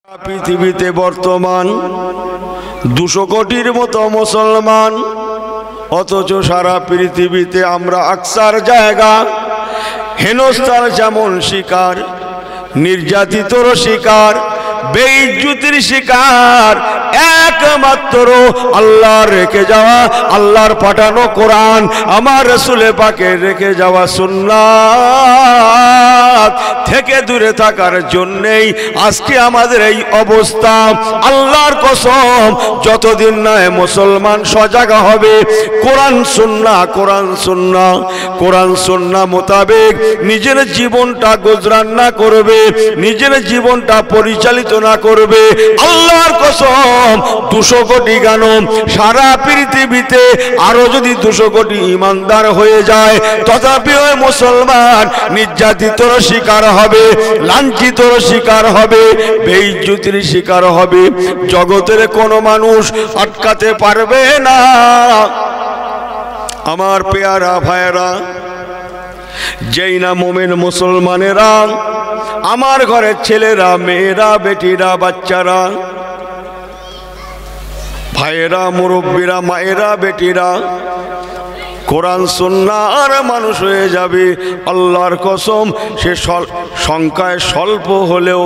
পৃথিবীতে বর্তমান 200 কোটির মতো মুসলমান, অথচ সারা পৃথিবীতে আমরা আকসার জায়গা হেনস্থার যেমন শিকার, নির্যাতিতর শিকার, বেইজ্জতির শিকার একমাত্র আল্লাহর রেখে যাওয়া, আল্লাহর পাঠানো কোরআন, আমার রাসূলে পাকের রেখে যাওয়া সুন্নাত থেকে দূরে থাকার জন্যেই আজকে আমাদের এই অবস্থা। আল্লাহর কসম, যতদিন না মুসলমান সজাগ হবে কোরআন সুন্নাহ কোরআন সুন্নাহ কোরআন সুন্নাহ মোতাবেক নিজের জীবনটা গুজরান না করবে, নিজের জীবনটা পরিচালিত না করবে, আল্লাহর কসম 200 কোটি গান সারা পৃথিবীতে আরো যদি 200 কোটি ইমানদার হয়ে যায়, তথাপিও মুসলমান নির্যাতিতর শিকার হবে, লাঞ্ছিতর শিকার হবে, বেইজ্জতির শিকার হবে। জগতের কোনো মানুষ আটকাতে পারবে না। আমার পেয়ারা ভাইয়েরা, যেই না মুমিন মুসলমানেরা, আমার ঘরের ছেলেরা, মেয়েরা, বেটিরা, বাচ্চারা, ভাইয়েরা, মুরব্বীরা, মায়েরা, বেটিরা কোরআন সুন্নাহর মানুষ হয়ে যাবে, আল্লাহর কসম সে সংখ্যায় স্বল্প হলেও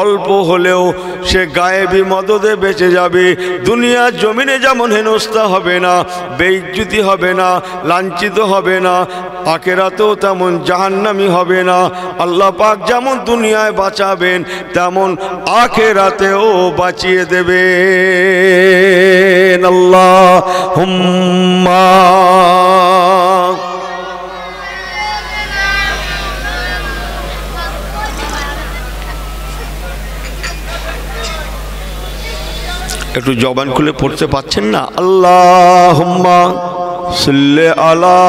অল্প হলেও সে গায়েবী মদদে বেঁচে যাবে। দুনিয়ার জমিনে যেমন হেনস্থা হবে না, বেইজ্জতি হবে না, লাঞ্ছিত হবে না, আখিরাতেও তেমন জাহান্নামী হবে না। আল্লাহ পাক যেমন দুনিয়ায় বাঁচাবেন তেমন আখিরাতেও বাঁচিয়ে দেবেন। আল্লাহুম্মা একটু জবান খুলে পড়তে পাচ্ছেন না? আল্লাহুম্মা সাল্লি আলা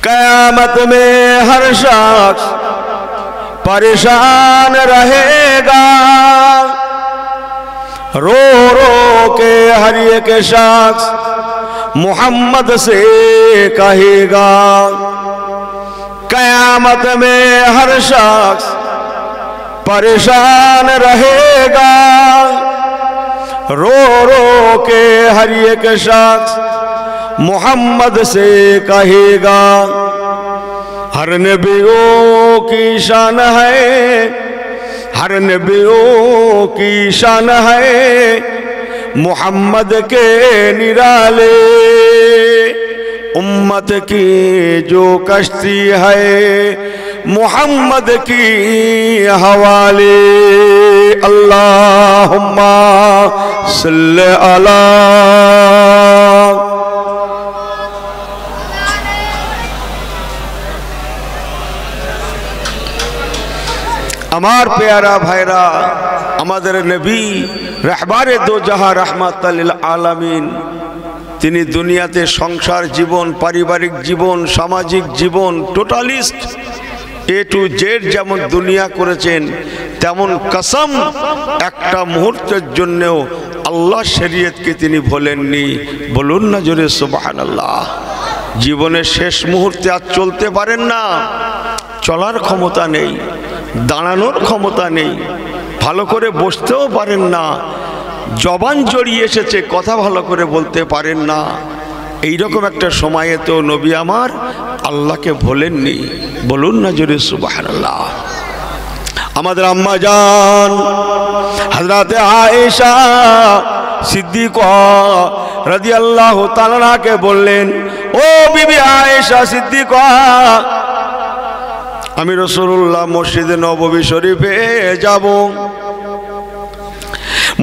क़यामत में हर शख्स परेशान रहेगा, रो रो के हर एक शख्स मोहम्मद से कहेगा। क़यामत में हर शख्स परेशान रहेगा, रो रो के हर एक शख्स मोहम्मद से कहेगा। हर नबियों की शान है, हर नबियों की शान है मोहम्मद के निराले। उम्मत की जो कश्ती है मोहम्मद की हवाले। अल्लाहुम्मा सल्ली अला। আমার পেয়ারা ভাইরা, আমাদের নবী রাহবারে দো জাহান রাহমাতাল লিল আলামিন, তিনি দুনিয়াতে সংসার জীবন, পারিবারিক জীবন, সামাজিক জীবন, টোটালিস্ট এ টু জেড যেমন দুনিয়া করেছেন, তেমন কসম একটা মুহূর্তের জন্যও আল্লাহ শরীয়তকে তিনি ভোলেননি। বলুন না জোরে সুবহানাল্লাহ। জীবনের শেষ মুহূর্তে আর চলতে পারেন না, চলার ক্ষমতা নেই, দাঁড়ানোর ক্ষমতা নেই, ভালো করে বসতেও পারেন না, জবান জড়িয়ে এসেছে, কথা ভালো করে বলতে পারেন না। এইরকম একটা সময়ে তো নবী আমার আল্লাহকে ভোলেননি। বলুন না জোরে সুবহানাল্লাহ। আমাদের আম্মা জান হযরতে আয়েশা সিদ্দিকা রাদিয়াল্লাহু তাআলা কে বললেন, ও বিবি আয়েশা সিদ্দিকা, আমি রাসূলুল্লাহ মসজিদে নববী শরীফে যাব,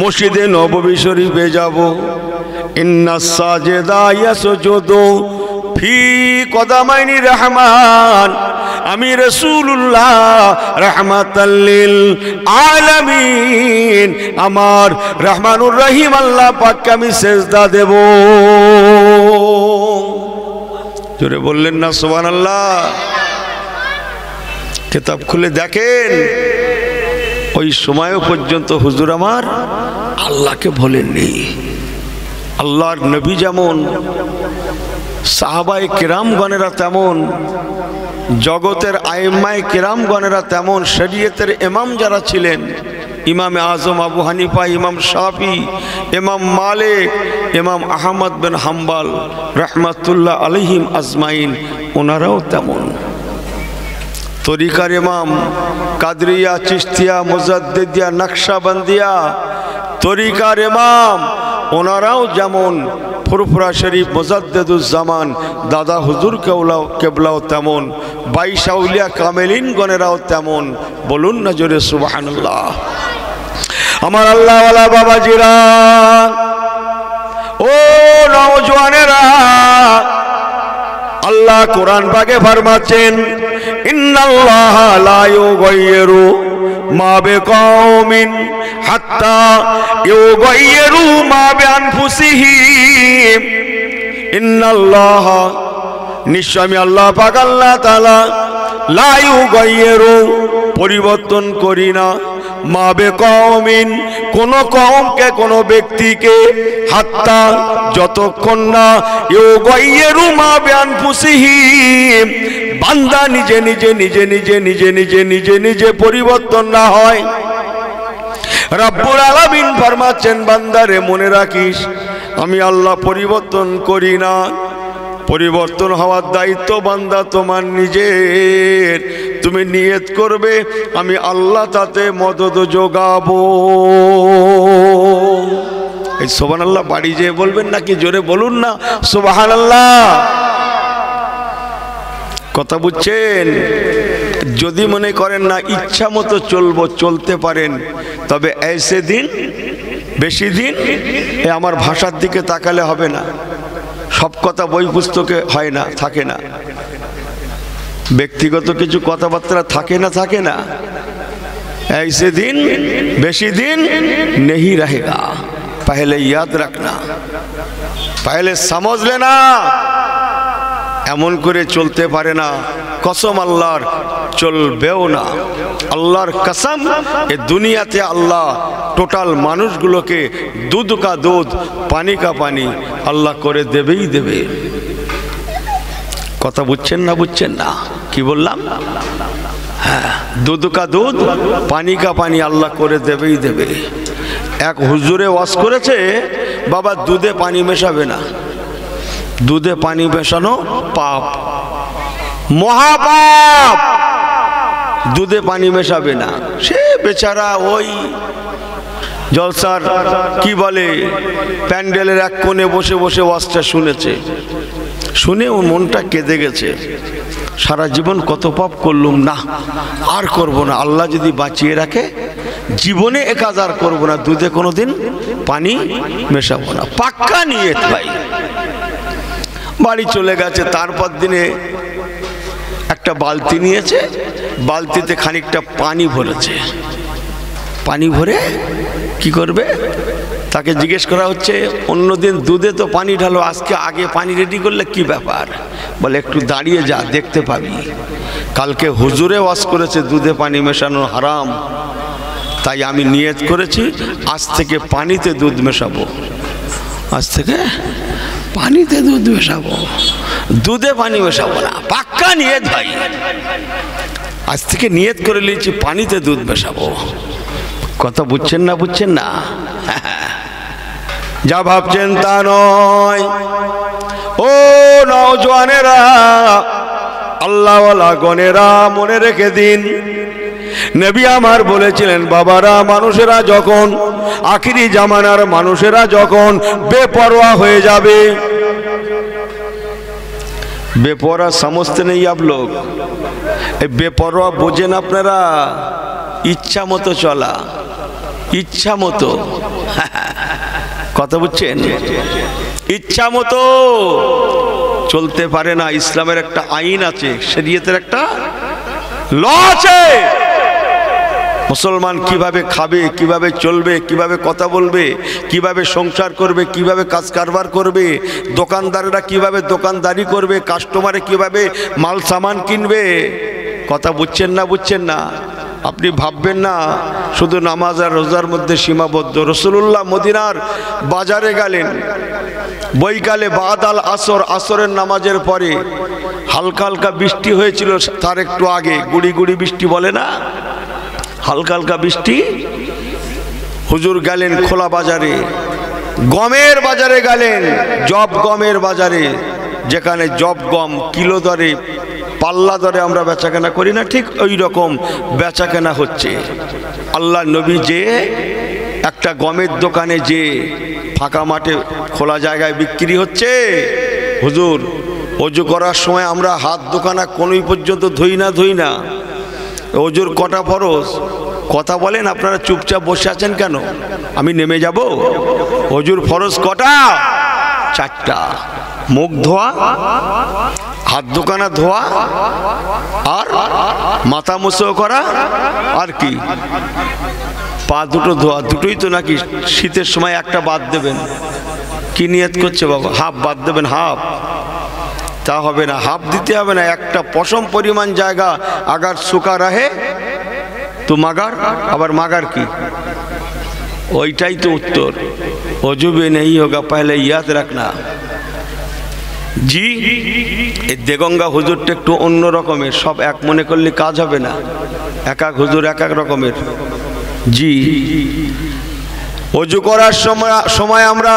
মসজিদে নববী শরীফে যাব। ইন্নাস সাজিদা ইয়াসজুদু ফি কদামাইনি রহমান। আমি রাসূলুল্লাহ রাহমাতাল লিল আলামিন, আমার রহমানুর রহিম আল্লাহ পাককে আমি সিজদা দেব। জোরে বললেন না সুবহানাল্লাহ। কিতাব খুলে দেখেন, ওই সময় পর্যন্ত হুজুর আমার আল্লাহকে ভোলেননি। আল্লাহর নবী যেমন, সাহাবায়ে কেরামগণেরা তেমন, জগতের আইম্মায়ে কেরামগণেরা তেমন, শরীয়তের ইমাম যারা ছিলেন, ইমামে আজম আবু হানিফা, ইমাম শাফি, ইমাম মালিক, ইমাম আহমদ বিন হাম্বল রহমাতুল্লাহ আলাইহিম আজমাইন, ওনারাও তেমন। তরিকার ইমাম কাদরিয়া, চিশতিয়া, মুজাদ্দিদিয়া, নকশবন্দিয়া, তরিকার ইমাম ওনারাও যেমন, ফুরফুরা শরীফ মুজাদ্দিদুজ্জামান দাদা হুজুর কেবলাও তেমন, 22 আউলিয়া কামেলিন গণেরাও তেমন। বলুন না জোরে সুবহানাল্লাহ। আমার আল্লাহওয়ালা বাবাজিরা, ও নওজওয়ানেরা, আল্লাহ কোরআন পাকে ফরমাচ্ছেন, ইন্নাল্লাহা লা ইউগাইয়িরু মা বিকওমিন হাত্তা ইউগাইয়িরু মা বিআনফুসিহিম। ইন্নাল্লাহা, নিশ্চয় আমি আল্লাহ পাক আল্লাহ তাআলা, লা ইউগাইয়িরু, পরিবর্তন করি না, মা বিকওমিন, কোন কওমকে, কোন ব্যক্তিকে, হাত্তা, যতক্ষণ না, ইউগাইয়িরু মা বিআনফুসিহিম, বান্দা নিজে নিজে নিজে নিজে নিজে নিজে নিজে নিজে পরিবর্তন না হয়। রব্বুল আলামিন ফরমাচ্ছেন, বান্দারে মনে রাখিস, আমি আল্লাহ পরিবর্তন করি না। পরিবর্তন হওয়ার দায়িত্ব বান্দা তোমার নিজের। তুমি নিয়ত করবে, আমি আল্লাহ তাতে মদদ যোগাবো। এই সুবহানাল্লাহ বাড়ি যেয়ে বলবেন নাকি? জোরে বলুন না সুবহানাল্লাহ। কথা বুঝছেন? যদি মনে করেন না ইচ্ছা মতো চলবো, চলতে পারেন, তবে ऐसे দিন, বেশি দিন আমার ভাষার দিকে তাকালে হবে না। সব কথা বই পুস্তকে হয় না, থাকে না। ব্যক্তিগত কিছু কথাবার্তা থাকে না, থাকে না। ऐसे दिन, বেশি দিন नहीं रहेगा, पहले याद रखना, पहले समझ लेना। এমন করে চলতে পারে না, কসম আল্লাহর, চলবেও না। আল্লাহর কসম, এ দুনিয়াতে আল্লাহ টোটাল মানুষগুলোকে দুধ কা দুধ, পানি কা পানি আল্লাহ করে দেবেই দেবে। কথা বুঝছেন না? বুঝছেন না? কি বললাম? হ্যাঁ, দুধ কা দুধ, পানি কা পানি আল্লাহ করে দেবেই দেবে। এক হুজুরে ওয়াজ করেছে, বাবা দুধে পানি মেশাবে না, দুধে পানি মেশানো পাপ, মহাপাপ, দুধে পানি মেশাবে না। সে বেচারা ওই জলসার কি বলে প্যান্ডেলের এক কোণে বসে বসে ওয়াজটা শুনেছে, শুনে ও মনটা কেঁদে গেছে। সারা জীবন কত পাপ করলুম, না আর করব না, আল্লাহ যদি বাঁচিয়ে রাখে জীবনে এ কাজ আর করবো না, দুধে কোনোদিন পানি মেশাবো না, পাক্কা নিয়ত ভাই। বাড়ি চলে গেছে। তারপর দিনে একটা বালতি নিয়েছে, বালতিতে খানিকটা পানি ভরেছে। পানি ভরে কি করবে? তাকে জিজ্ঞেস করা হচ্ছে, অন্যদিন দুধে তো পানি ঢালো, আজকে আগে পানি রেডি করলে কি ব্যাপার? বলে একটু দাঁড়িয়ে যা, দেখতে পাবি। কালকে হুজুরে ওয়াজ করেছে দুধে পানি মেশানো হারাম, তাই আমি নিয়ত করেছি আজ থেকে পানিতে দুধ মেশাবো, আজ থেকে পানিতে দুধ মেশাবো, দুধে পানি মেশাবো না, পাক্কা নিয়ত ভাই। আজ থেকে নিয়ত করে নিয়েছি পানিতে দুধ মেশাবো। কথা বুঝছেন না? বুঝছেন না? যা ভাবছেন তা নয়। ও নওজওয়ানেরা, আল্লাহওয়ালা গণেরা, মনে রেখে দিন, নবী আমার বলেছিলেন, বাবারা, মানুষেরা যখন, আখিরি জামানার মানুষেরা যখন বেপরোয়া হয়ে যাবে। বেপরোয়া সমঝতে নেই আপ লোক, এই বেপরোয়া বোঝেন আপনারা? ইচ্ছা মতো চলা, ইচ্ছা মতো। কথা বুঝছেন? ইচ্ছা মতো চলতে পারে না। ইসলামের একটা আইন আছে, শরীয়তের একটা ল আছে। মুসলমান কিভাবে খাবে, কিভাবে চলবে, কিভাবে কথা বলবে, কিভাবে সংসার করবে, কিভাবে কাজ কারবার করবে, দোকানদারেরা কিভাবে দোকানদারি করবে, কাস্টমারে কিভাবে মাল সামান কিনবে। কথা বুঝছেন না? বুঝছেন না? আপনি ভাববেন না শুধু নামাজ আর রোজার মধ্যে সীমাবদ্ধ। রাসূলুল্লাহ মদিনার বাজারে গেলেন বৈকালে বাদাল আসর, আসরের নামাজের পরে হালকা হালকা বৃষ্টি হয়েছিল, তার একটু আগে গুড়ি গুড়ি বৃষ্টি বলে না, হালকা হালকা বৃষ্টি। হুজুর গেলেন খোলা বাজারে, গমের বাজারে গেলেন, জব গমের বাজারে, যেখানে জব গম কিলো দরে পাল্লা দরে আমরা বেচাকেনা করি না, ঠিক ওই রকম বেচাকেনা হচ্ছে। আল্লাহ নবী যে একটা গমের দোকানে যে ফাঁকা মাঠে খোলা জায়গায় বিক্রি হচ্ছে, হুজুর অজু করার সময় আমরা হাত দোকানা কোনোই পর্যন্ত ধুই না। অজুর কটা ফরজ কথা বলেন, আপনারা চুপচাপ বসে আছেন কেন? আমি নেমে যাব। অজুর ফরজ কটা? 4টা। মুখ ধোয়া, হাত দোকানা ধোয়া, আর মাথা মুছো করা, আর কি পা দুটো ধোয়া। দুটোই তো নাকি শীতের সময় একটা বাদ দেবেন? কি নিয়ত করছে বাবা? হাফ বাদ দেবেন? হাফ তা হবে না, হাফ দিতে হবে না। একটা পশম পরিমাণ জায়গা আগার শুকা রাহে তো মাগার, আবার মাগার কি? ওইটাই তো উত্তর। অজুবে নেই হোগা পহলে ইয়াদ রাখনা। জি, এই দেগঙ্গা হুজুরটা একটু অন্য রকমের, সব এক মনে করলে কাজ হবে না, এক এক হুজুর এক এক রকমের। জি, অজু করার সময় আমরা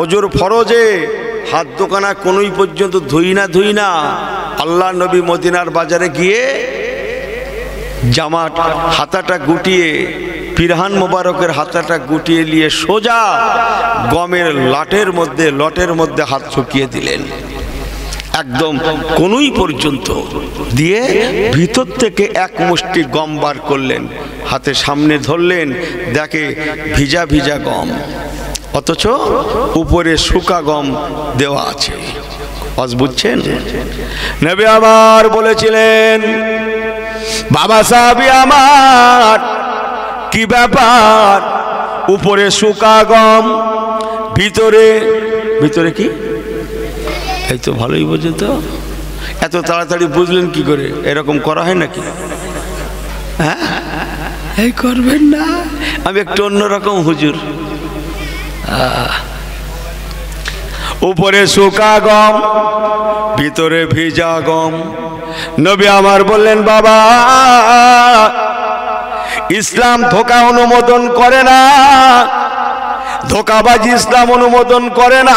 অজুর ফরজে হাত দোকানা কোনোই পর্যন্ত ধুই না। আল্লাহ নবী মদিনার বাজারে গিয়ে জামাট হাতাটা গুটিয়ে, পিরহান মোবারকের হাতাটা গুটিয়ে নিয়ে সোজা গমের লটের মধ্যে হাত শুকিয়ে দিলেন, একদম কোনোই পর্যন্ত দিয়ে ভিতর থেকে এক মুষ্টি গম বার করলেন, হাতে সামনে ধরলেন, দেখে ভিজা ভিজা গম, অথচ উপরে শুকা গম দেওয়া আছে। আজ বুঝছেন? নবী আমার বলেছিলেন, বাবা সাহাবী আমার, কি ব্যাপার? উপরে শুকা গম, ভিতরে কি? এই তো ভালোই বোঝে তো, এত তাড়াতাড়ি বুঝলেন কি করে? এরকম করা হয় নাকি? হ্যাঁ, এই করবেন না, আমি একটু অন্যরকম হুজুর। উপরে শুকা গম, ভিতরে ভিজা গম। নবী আমার বললেন, বাবা ইসলাম ধোঁকা অনুমোদন করে না, ধোঁকাবাজি ইসলাম অনুমোদন করে না।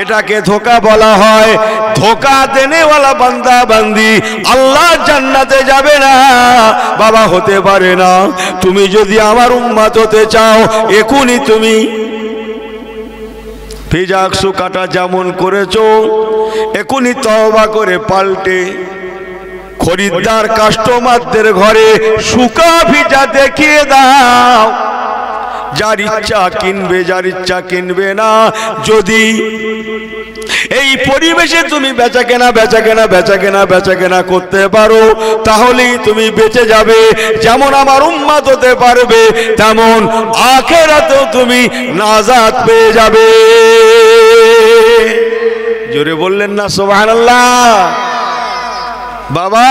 এটাকে ধোঁকা বলা হয়। ধোঁকা দেনেওয়ালা বান্দা বান্দি আল্লাহ জান্নাতে যাবে না, বাবা হতে পারে না। তুমি যদি আমার উম্মত হতে চাও, এখনই তুমি ভিজা শুকাটা যেমন করেছো, এখনই তওবা করে পাল্টে খরিদ্দার কাস্টমারদের ঘরে শুকা ভিজা দেখিয়ে দাও। যার ইচ্ছা কিনবে, যার ইচ্ছা কিনবে না। যদি এই পরিবেশে তুমি বেচাকেনা করতে পারো, তাহলেই তুমি বেঁচে যাবে। যেমন আমার উম্মত হতে পারবে, তেমন আখিরাতেও তুমি নাজাত পেয়ে যাবে। জোরে বললেন না সুবহানাল্লাহ? বাবা,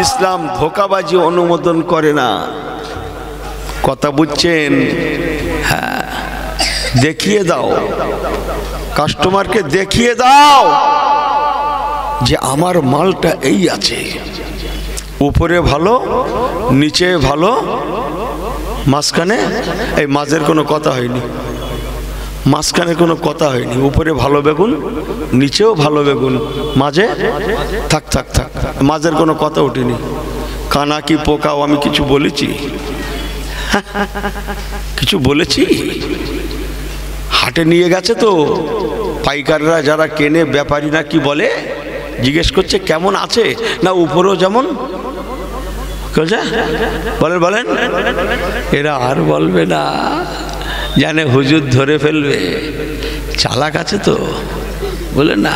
ইসলাম ধোঁকাবাজি অনুমোদন করে না। কথা বুঝছেন? হ্যাঁ, দেখিয়ে দাও, কাস্টমারকে দেখিয়ে দাও যে আমার মালটা এই আছে, উপরে ভালো, নিচে ভালো, মাঝখানে এই মাঝের কোনো কথা হয়নি, মাঝখানে কোনো কথা হয়নি। উপরে ভালো বেগুন, নিচেও ভালো বেগুন, মাঝে থাক, মাঝের কোনো কথা ওঠেনি। কানা কি পোকাও আমি কিছু বলেছি? কিছু বলেছি? হাটে নিয়ে গেছে তো পাইকাররা, যারা কেনে, ব্যাপারীরা কি বলে? জিজ্ঞেস করছে কেমন আছে, না উপরেও যেমন বলেন। এরা আর বলবে না, জানে হুজুর ধরে ফেলবে, চালাক আছে তো, বলে না।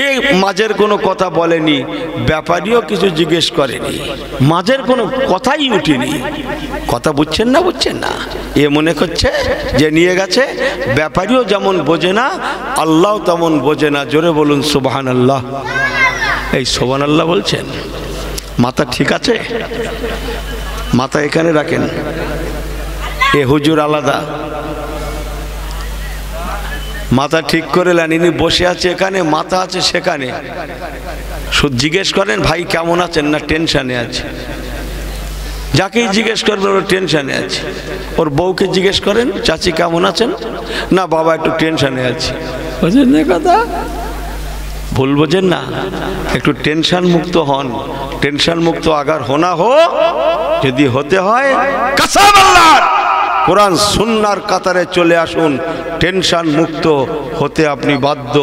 এই মাঝের কোনো কথা বলেনি, ব্যাপারীও কিছু জিজ্ঞেস করেনি, মাঝের কোনো কথাই উঠেনি। কথা বুঝছেন না? এ মনে করছে যে নিয়ে গেছে, ব্যাপারীও যেমন বোঝে না, আল্লাহ তেমন বোঝে না। জোরে বলুন সুবহানাল্লাহ। এই সুবহানাল্লাহ বলছেন? মাথা ঠিক আছে? মাথা এখানে রাখেন, এ হুজুর আলাদা। মাথা ঠিক করে নেন, ইনি বসে আছে এখানে, মাথা আছে সেখানে। শুধু জিজ্ঞেস করেন ভাই কেমন আছেন, না টেনশনে আছে। যাকেই জিজ্ঞেস করবেন ওর টেনশনে আছে। ওর বউকে জিজ্ঞেস করেন চাচি কেমন আছেন, না বাবা একটু টেনশনে আছে। বুঝেন না কথা? ভুল বোঝেন না, একটু টেনশন মুক্ত হন। টেনশন মুক্ত আগার হোনা হো, যদি হতে হয় কসম আল্লাহর, কোরআন সুন্নাহর কাতারে চলে আসুন। টেনশন মুক্ত হতে আপনি বাধ্য,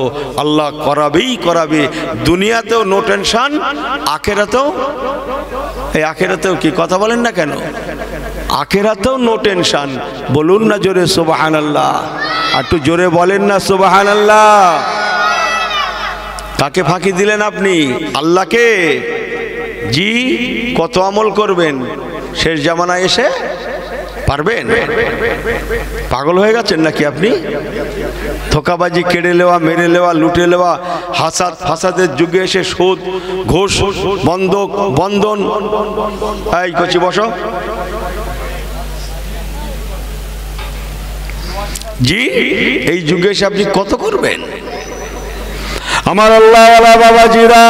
আল্লাহ করাবেই করাবে। দুনিয়াতেও নো টেনশন, আখিরাতেও। এই আখিরাতেও কি কথা বলেন না কেন? আখিরাতেও নো টেনশন। বলুন না জোরে সুবহানাল্লাহ, একটু জোরে বলেন না সুবহানাল্লাহ। কাকে ফাঁকি দিলেন আপনি? আল্লাহকে। জি, কত আমল করবেন, শেষ জামানায় এসে পারবেন? পাগল হয়ে গেছেন নাকি আপনি? ধোঁকাবাজি, কেড়ে নেওয়া, মেরে নেওয়া, লুটে নেওয়া, হাসাদ ফাসাদের যুগে এসে সুদ, ঘুষ, বন্ধক, বন্ধন। এই কচি বসো। জি, এই যুগে এসে আপনি কত করবেন? আমার আল্লাহওয়ালা বাবাজিরা,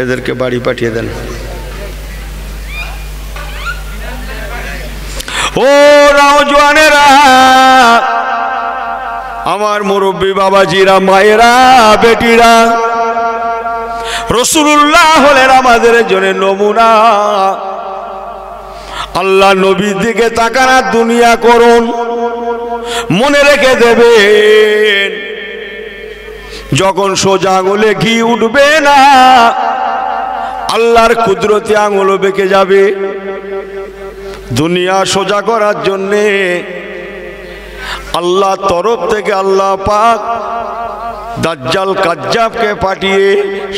এদেরকে বাড়ি পাঠিয়ে দেন। ও নওজওয়ানেরা, আমার মুরব্বী বাবাজিরা, মায়েরা, বেটিরা, রাসূলুল্লাহ হলেন আমাদের জন্য নমুনা। আল্লাহ নবীর দিকে তাকানা দুনিয়া করুন, মনে রেখে দেবেন, যখন সোজা আঙুলে ঘি উঠবে না, আল্লাহর কুদরতি আঙুলও বেঁকে যাবে। দুনিয়া সোজা করার জন্যে আল্লাহ তরফ থেকে আল্লাহ পাক দাজ্জাল কাজ্জাবকে পাঠিয়ে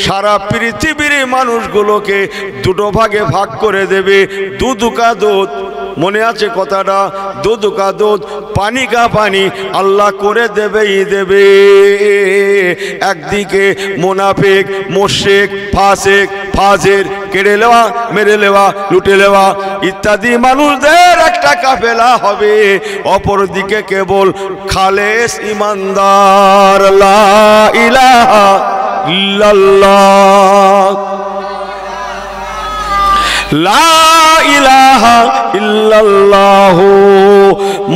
সারা পৃথিবীর মানুষগুলোকে দুটো ভাগে ভাগ করে দেবে। দুধুকা দুধ, মনে আছে কথাটা? দুধুকা দুধ, পানি কা পানি, আল্লাহ করে দেবেই দেবে। একদিকে মুনাফিক, মুশরিক, ফাসিক, ফাজির, কেড়ে নেওয়া, মেরে নেওয়া, লুটে নেওয়া ইত্যাদি মানুষদের একটা কাফেলা হবে। অপরদিকে কেবল খালেস ইমানদার, লা ইলাহা ইল্লাল্লাহ, লা ইলাহা ইল্লাল্লাহ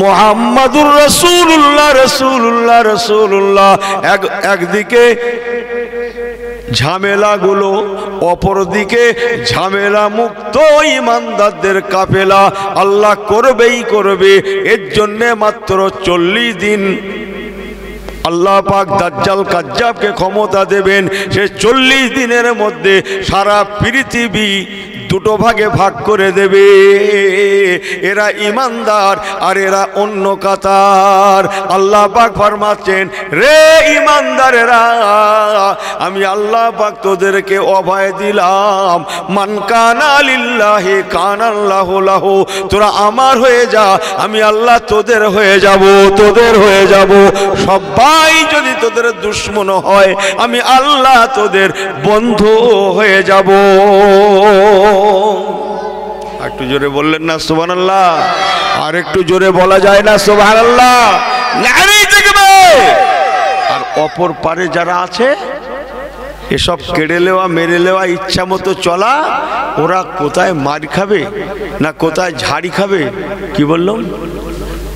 মুহাম্মাদুর রাসূলুল্লাহ, রাসূলুল্লাহ, রাসূলুল্লাহ। একদিকে ঝামেলাগুলো, অপরদিকে ঝামেলা মুক্ত ইমানদারদের কাফেলা আল্লাহ করবেই করবে। এর জন্যে মাত্র 40 দিন আল্লাহ পাক দাজ্জাল কাজ্জাবকে ক্ষমতা দেবেন। সে 40 দিনের মধ্যে সারা পৃথিবী দুটো ভাগে ভাগ করে দেবে। এরা ইমানদার আর এরা অন্য কাতার। আল্লাহ পাক ফরমাচ্ছেন, রে ইমানদারেরা, আমি আল্লাহ পাক তোদেরকে অভয় দিলাম, মান কানা লিল্লাহি কানাল্লাহু লাহু। তোরা আমার হয়ে যা, আমি আল্লাহ তোদের হয়ে যাব, তোদের হয়ে যাব। সবাই যদি তোদের দুশমন হয়, আমি আল্লাহ তোদের বন্ধু হয়ে যাব। একটু জোরে বললেন না সুবহানাল্লাহ? আর একটু জোরে বলা যায় না সুবহানাল্লাহ? নারী দেখবে। আর অপর পারে যারা আছে, এসব কেড়ে নেওয়া, মেরে নেওয়া, ইচ্ছা মতো চলা, ওরা কোথায় মার খাবে না কোথায় ঝাড়ি খাবে? কি বললাম?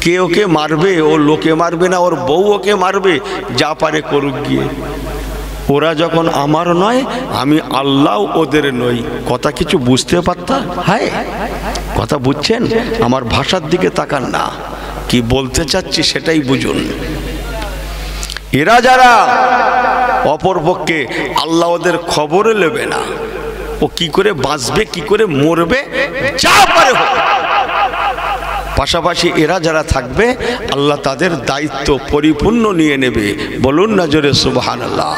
কে ওকে মারবে? ও লোকে মারবে না, ওর বউ ওকে মারবে, যা পারে করুক গিয়ে। ওরা যখন আমার নয়, আমি আল্লাহ ওদের নই। কথা কিছু বুঝতে পারতা? হায়, কথা বুঝছেন? আমার ভাষার দিকে তাকান না, কি বলতে চাচ্ছি সেটাই বুঝুন। এরা যারা অপরপক্ষে, আল্লাহ ওদের খবরে নেবে না, ও কি করে বাঁচবে, কি করে মরবে, যা পারে হোক। পাশাপাশি এরা যারা থাকবে, আল্লাহ তাদের দায়িত্ব পরিপূর্ণ নিয়ে নেবে। বলুন না জোরে সুবহানাল্লাহ।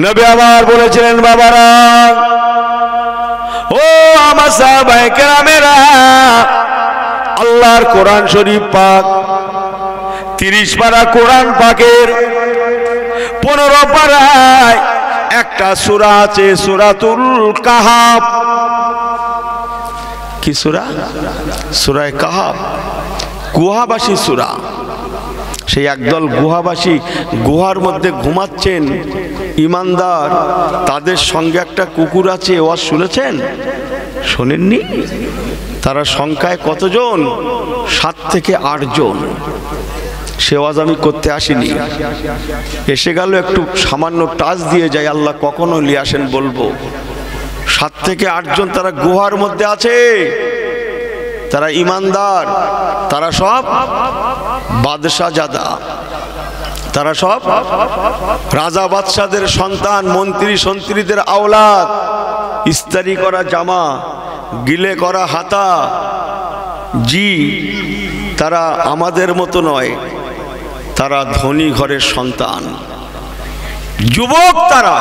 নবী আমার বলেছিলেন, বাবারা, ও আমার সাহাবায়ে কেরামেরা, আল্লাহর কোরআন শরীফ পাক 30 পারা কোরআন পাকের 15 পারায় একটা সূরা আছে সূরাতুল কাহাফ। কি সূরা? সূরা কাহাফ, গুহাবাসী সূরা। সেই একদল গুহাবাসী গুহার মধ্যে ঘুমাচ্ছেন ইমানদার, তাদের সঙ্গে একটা কুকুর আছে। ওয়াজ শুনেছেন? শোনেননি? তারা সংখ্যায় কতজন? 7 থেকে 8 জন। সে ওয়াজ আমি করতে আসিনি, এসে গেল একটু সামান্য টাচ দিয়ে যাই, আল্লাহ কখনো নিয়ে আসেন বলবো। 7 থেকে 8 জন তারা গুহার মধ্যে আছে, তারা ইমানদার, তারা সব বাদশাহজাদা, তারা সব রাজা বাদশাদের সন্তান, মন্ত্রী সন্ত্রীদের আওলাদ। ইস্তারি করা জামা, গিলে করা হাতা। জি, তারা আমাদের মতো নয়, তারা ধনী ঘরের সন্তান, যুবক তারা।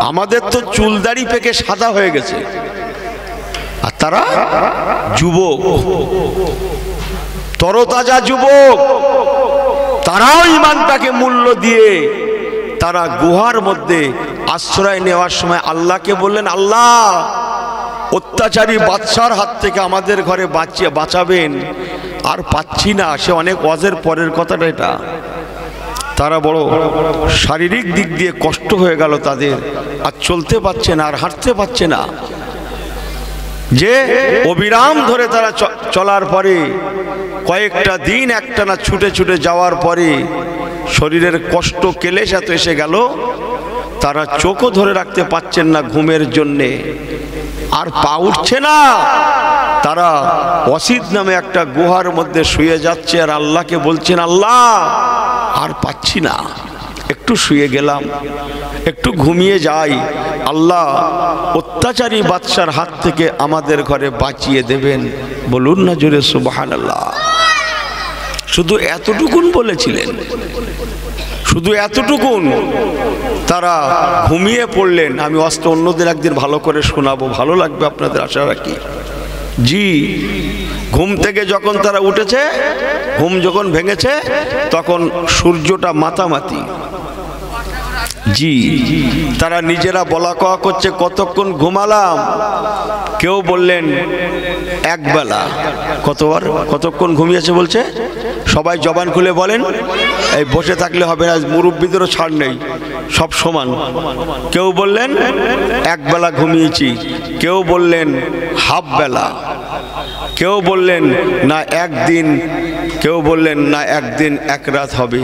আমাদের তো চুলদাড়ি পেকে সাদা হয়ে গেছে, আর তারা যুবক, তরতাজা যুবক। তারাও ইমানটাকে মূল্য দিয়ে তারা গুহার মধ্যে আশ্রয় নেওয়ার সময় আল্লাহকে বললেন, আল্লাহ অত্যাচারী বাদশার হাত থেকে আমাদের ঘরে বাঁচাবেন। আর পাচ্ছি না। সে অনেক ওয়াজের পরের কথাটা এটা। তারা বড় শারীরিক দিক দিয়ে কষ্ট হয়ে গেল তাদের, আর চলতে পারছে না, আর হাঁটতে পারছে না। যে অবিরাম ধরে তারা চলার পরে, কয়েকটা দিন একটানা ছুটে ছুটে যাওয়ার পরে শরীরের কষ্ট ক্লেশ এত এসে গেল, তারা চোখও ধরে রাখতে পারছেন না ঘুমের জন্যে, আর পা উঠছে না। তারা ওয়াসিদ নামে একটা গুহার মধ্যে শুয়ে যাচ্ছে, আর আল্লাহকে বলছেন, আল্লাহ আর পাচ্ছি না, একটু শুয়ে গেলাম, একটু ঘুমিয়ে যাই। আল্লাহ অত্যাচারী বাদশার হাত থেকে আমাদের ঘরে বাঁচিয়ে দেবেন। বলুন না জোরে সুবহানাল্লাহ। শুধু এতটুকুন বলেছিলেন, শুধু এতটুকুন। তারা ঘুমিয়ে পড়লেন। আমি অস্ত অন্যদের একদিন ভালো করে শোনাবো, ভালো লাগবে আপনাদের, আশা রাখি। জি, ঘুম থেকে যখন তারা উঠেছে, ঘুম যখন ভেঙেছে, তখন সূর্যটা মাতামাতি। জি, তারা নিজেরা বলা কওয়া করছে, কতক্ষণ ঘুমালাম। কেউ বললেন একবেলা। কতবার, কতক্ষণ ঘুমিয়েছে বলছে? সবাই জবান খুলে বলেন। এই বসে থাকলে হবে না, মুরব্বীদেরও ছাড় নেই, সব সমান। কেউ বললেন একবেলা ঘুমিয়েছি, কেউ বললেন হাফ বেলা, কেউ বললেন না একদিন, কেউ বললেন না একদিন এক রাত হবে,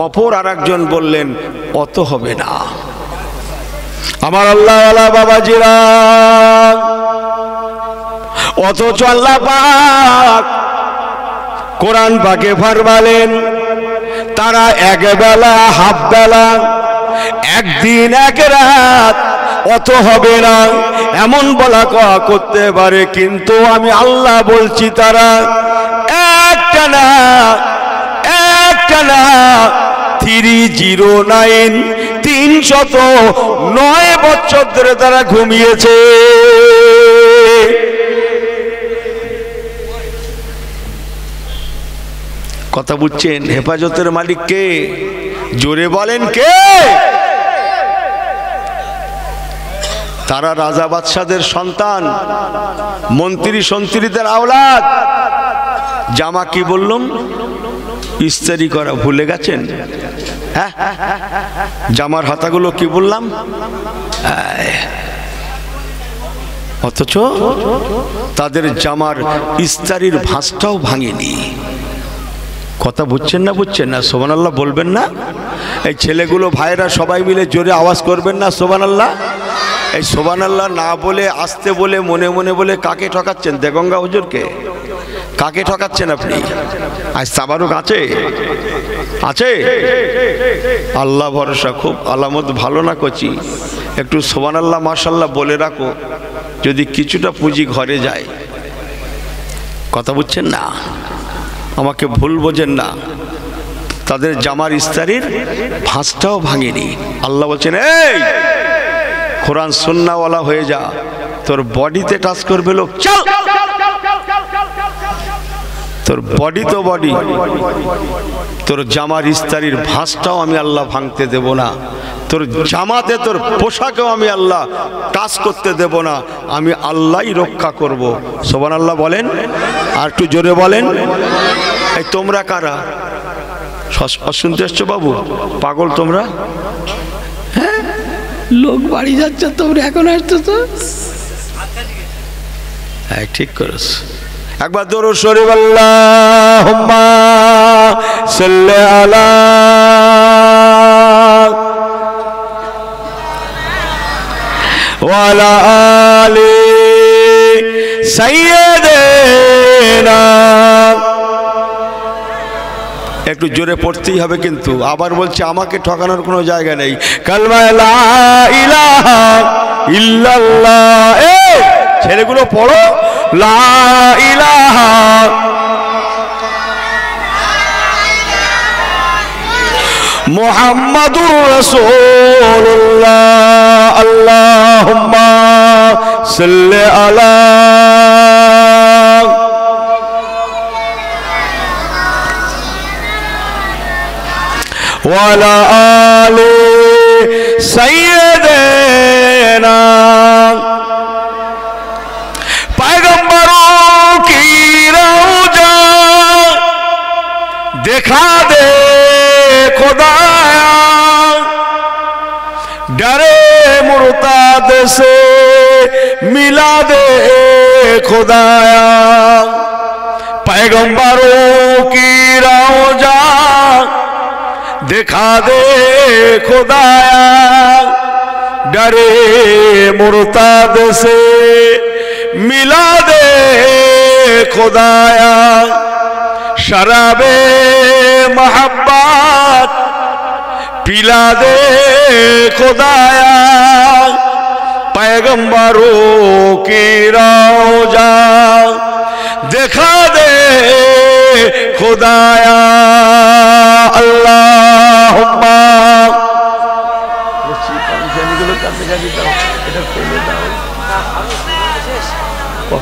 অপর আর একজন বললেন অত হবে না। আমার আল্লাহওয়ালা বাবাজিরা, অথচ আল্লাহ পাক কোরআন পাকে ফরমালেন, তারা এক বেলা, হাফ বেলা, একদিন এক রাত, অত হবে না, এমন বলা কওয়া করতে পারে। কিন্তু আমি আল্লাহ বলছি, তারা একটানা 309 309 বছর ধরে তারা ঘুমিয়েছে। কথা বুঝছেন? হেফাজতের মালিক কে? জোরে বলেন কে? তারা রাজা বাদশাদের সন্তান, মন্ত্রী সন্ত্রীদের আওলাদ। জামা কি বললাম? ইস্ত্রি করা ভুলে গেছেন? হ্যাঁ, জামার হাতাগুলো কি বললাম? অথচ তাদের জামার ইস্তারির ভাঁজটাও ভাঙেনি। কথা বুঝছেন না? বুঝছেন না? সুবহানাল্লাহ বলবেন না? এই ছেলেগুলো ভাইরা সবাই মিলে জোরে আওয়াজ করবেন না সুবহানাল্লাহ? এই সুবহানাল্লাহ না বলে, আসতে বলে, মনে মনে বলে কাকে ঠকাচ্ছেন? দেগঙ্গা হুজুরকে। কাকে ঠকাচ্ছেন আপনি? আজ তাবারুক আছে? আছে? আল্লাহ ভরসা। খুব আলামত ভালো না কচি, একটু সুবহানাল্লাহ মাশাআল্লাহ বলে রাখো, যদি কিছুটা পুঁজি ঘরে যায়। কথা বুঝছেন না? আমাকে ভুল বোঝেন না। তাদের জামার ইস্তারির ভাঁজটাও ভাঙেনি। আল্লাহ বলছেন, এই কোরআন সুন্নাহওয়ালা হয়ে যা, তোর বডিতে টাচ করবে লোক, চল। তোর বডি তো বডি, তোর জামার ইস্তারির ভাঁজটাও আমি আল্লাহ ভাঙতে দেব না, তোর জামাতে তোর পোশাকেও আমি আল্লাহ টাচ করতে দেব না, আমি আল্লাহই রক্ষা করব। সুবহানাল্লাহ বলেন, আর একটু জোরে বলেন। এই তোমরা কারা? শুনতে এসছো বাবু? পাগল তোমরা? হ্যাঁ, লোক বাড়ি যাচ্ছে, তোমরা এখন আসছো তো? হ্যাঁ, ঠিক করেছ। একবার দরুদ শরীফ আল্লাহুম্মা সাল্লি আলা ওয়া আলা আলি সাইয়্যিদিনা। একটু জোরে পড়তেই হবে কিন্তু, আবার বলছি আমাকে ঠকানোর কোনো জায়গা নেই। কালমা লা ইলাহা ইল্লাল্লাহ, এই ছেলেগুলো পড়ো, লা ইলাহা মুহাম্মাদুর রাসূলুল্লাহ, আল্লাহুম্মা সাল্লি আলা ওয়া আলা আলি সাইয়্যিদিনা। पैगंबरों की रौजा देखा दे खुदाया, डरे मुर्ताद से मिला दे खुदाया। पैगंबरों की रौजा दिखा दे खुदाया, डरे मुर्ताद से मिला दे खुदाया। शराबे मोहब्बत पिला दे खुदाया, पैगंबरों की रौजा दिखा दे खुदाया। अल्लाहुम्मा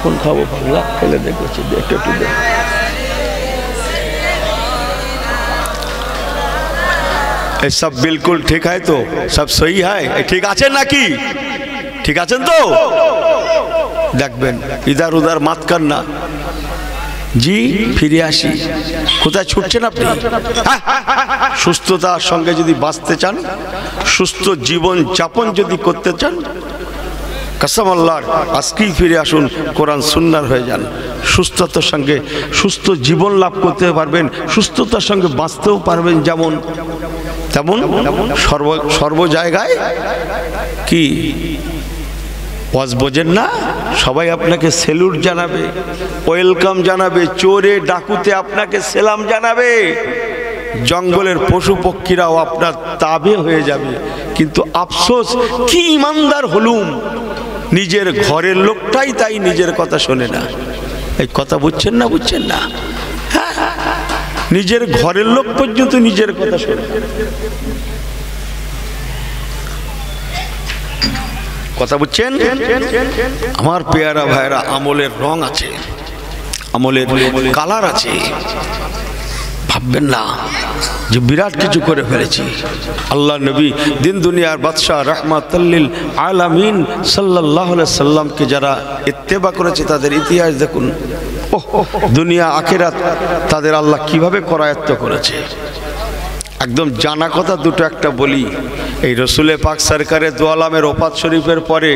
कौन खाओ बांगला खेले देखो देखो तो दे। ये सब बिल्कुल ठीक है तो सब सही है, ठीक आছেন নাকি? ঠিক আছেন তো? দেখবেন इधर उधर मत करना জি। ফিরে আসি, কোথায় ছুটছেন আপনি? সুস্থতার সঙ্গে যদি বাঁচতে চান, সুস্থ জীবন যাপন যদি করতে চান, কসম আল্লাহর আজকেই ফিরে আসুন, কোরআন সুন্নাহর হয়ে যান। সুস্থতার সঙ্গে সুস্থ জীবন লাভ করতে পারবেন, সুস্থতার সঙ্গে বাঁচতেও পারবেন, যেমন তেমন সর্ব জায়গায় কি ওয়াজ বোঝেন না, সবাই আপনাকে সেলুট জানাবে, ওয়েলকাম জানাবে, চোরে ডাকুতে আপনাকে সেলাম জানাবে, জঙ্গলের পশু পক্ষীরাও আপনার তাবে হয়ে যাবে। কিন্তু আফসোস, কি ইমানদার হলুম, নিজের ঘরের লোকটাই তাই নিজের কথা শোনে না। এই কথা বুঝছেন না? বুঝছেন না? নিজের ঘরের লোক পর্যন্ত নিজের কথা শোনে। কথা বুঝছেন? আমার পেয়ারা ভাইরা, আমলের রং আছে, আমলের কালার আছে। ভাববেন না যে বিরাট কিছু করে ফেলেছি। আল্লাহ নবী দিন দুনিয়ার বাদশাহ রাহমাতুল লিল আলামিন সাল্লাল্লাহু আলাইহি সাল্লামকে যারা ইত্তেবা করেছে, তাদের ইতিহাস দেখুন। দুনিয়া আখিরাত তাদের আল্লাহ কিভাবে করায়ত্ত করেছে। একদম জানা কথা দুটো একটা বলি। এই রসুলে পাক সরকারে দু আলমের ওফাত শরীফের পরে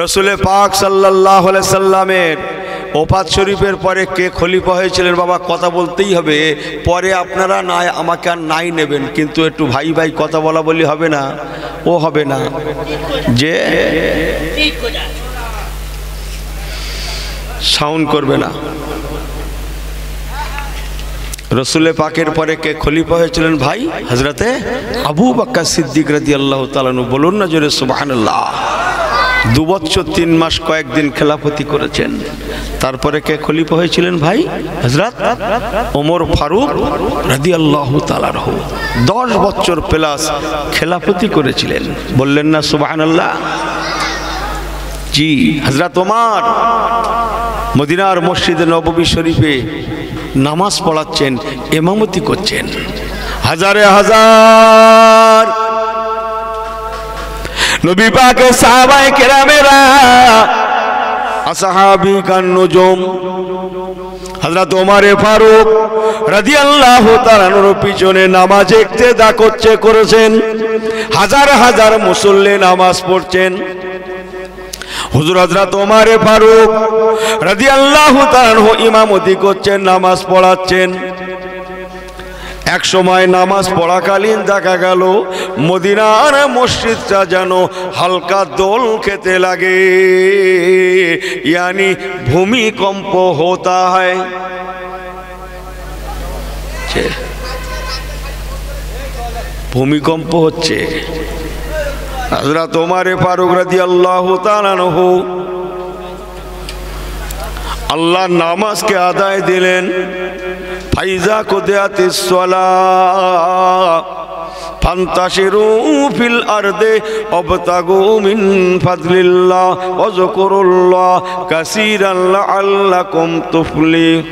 রসুলে পাক সাল্লাল্লাহু আলাইহি সাল্লামের ওফাত শরীফের পরে কে খলিফা হয়েছিলেন? বাবা কথা বলতেই হবে, পরে আপনারা না আমাকে আর নাই নেবেন, কিন্তু একটু ভাই ভাই কথা বলা বলি হবে না, ও হবে না যে সাউন্ড করবে না। রসুলে পাকের পরে কে খলিফা হয়েছিলেন ভাই? হযরতে আবু বকর সিদ্দিক রাদিয়াল্লাহু তাআলা আনহু। বলুন না জোরে সুবহানাল্লাহ। 2 বছর 3 মাস কয়েকদিন খেলাফতি করেছেন। তারপরে কে খলিফা হয়েছিলেন ভাই? হযরত ওমর ফারুক রাদিয়াল্লাহু তাআলা আনহু। 10 বছর প্লাস খেলাফতি করেছিলেন। বললেন না সুবহানাল্লাহ। জি, হযরত ওমর মদিনার মসজিদে নববী শরীফে নামাজ পড়াচ্ছেন, ইমামতি করছেন। হাজারে হাজার নবী পাকের সাহাবায়ে কেরামেরা, আসহাবী কান নুজুম, হযরত ওমর ফারুক রাদিয়াল্লাহু তাআলা আনহুর পিছনে নামাজ ইক্তেদা করেছেন। হাজার হাজার মুসল্লি নামাজ পড়ছেন। হুজুর হযরত ওমর ফারুক রাদিয়াল্লাহু তাআলা আনহু ইমামতি করছেন, নামাজ পড়াচ্ছেন। এক সময় নামাজ পড়াকালীন দেখা গেল মদিনার মসজিদটা যেন হালকা দোল খেতে লাগে, यानी ভূমিকম্প होता है। ভূমিকম্প হচ্ছে। হযরত ওমর ফারুক রাদিয়াল্লাহু তাআলা আনহু আল্লাহর নামাজকে আদায় দিলেন। ফাইজা কুদিয়াতিস সালাহ ফান্তাশিরু ফিল আরদি ওয়াবতাগু মিন ফাদলিল্লাহ ওয়াযকুরুল্লাহ কাসীরান লাআল্লাকুম তুফলিহুন।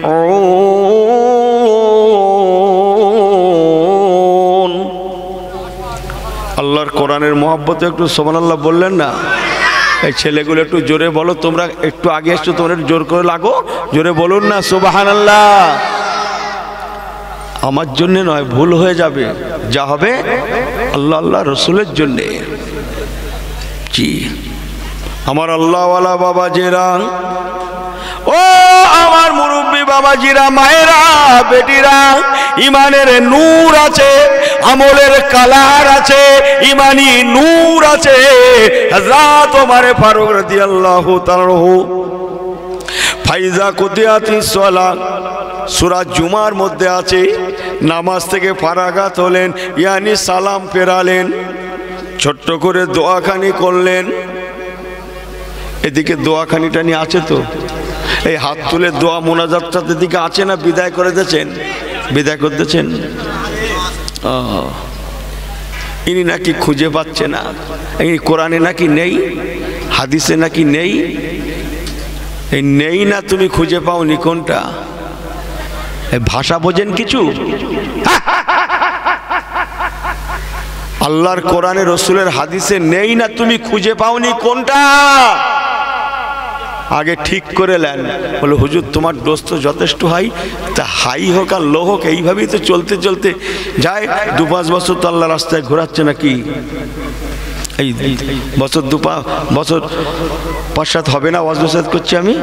আল্লাহর কোরআনের মহব্বতে একটু সুবহানাল্লাহ বললেন না? এই ছেলেগুলো একটু জোরে বলো, তোমরা একটু আগে এসছো, তোমরা একটু জোর করে লাগো, জোরে বলুন না সুবহানাল্লাহ। আমার জন্য নয়, ভুল হয়ে যাবে, যা হবে আল্লাহ আল্লাহ রসুলের জন্যে। জি, আমার আল্লাহওয়ালা বাবাজিরা, ও আমার মুরব্বী বাবাজিরা, মায়েরা, বেটিরা, ইমানের নূর আছে, আমলের কালার আছে, ইমানি নূর আছে। হযরত ওমর ফারুক রাদিয়াল্লাহু তাআলা আনহু ফাইজা কুদিয়াতিস সালাহ সূরা জুমার মধ্যে আছে, নামাজ থেকে ফারাগাত হলেন, ইয়ানি সালাম ফেরালেন, ছোট্ট করে দোয়াখানি করলেন। এদিকে দোয়াখানিটা নিয়ে আছে তো, এই হাত তুলে দোয়া মোনাজাতটা এদিকে আছে না? বিদায় করে দিয়েছেন, বিদায় করে দিয়েছেন। ইনি নাকি খুঁজে পাচ্ছে না, এই কোরআনে নাকি নেই, হাদিসে নাকি নেই। এই নেই না, তুমি খুঁজে পাওনি কোনটা? ভাষা বোঝেন কিছু? আল্লাহর কোরআনে রসুলের হাদিসে নেই না, তুমি খুঁজে পাওনি কোনটা? আগে ঠিক করে নেন। বলে হুজুর তোমার দোষ তো যথেষ্ট হাই, তা হাই হোক আর লো হোক, এইভাবেই তো চলতে চলতে যায়। 2-5 বছর তো আল্লাহ রাস্তায় ঘোরাচ্ছে নাকি? এই বছর 2-5 বছর 5-7 হবে না? ওয়াজ নসিহত করছি আমি,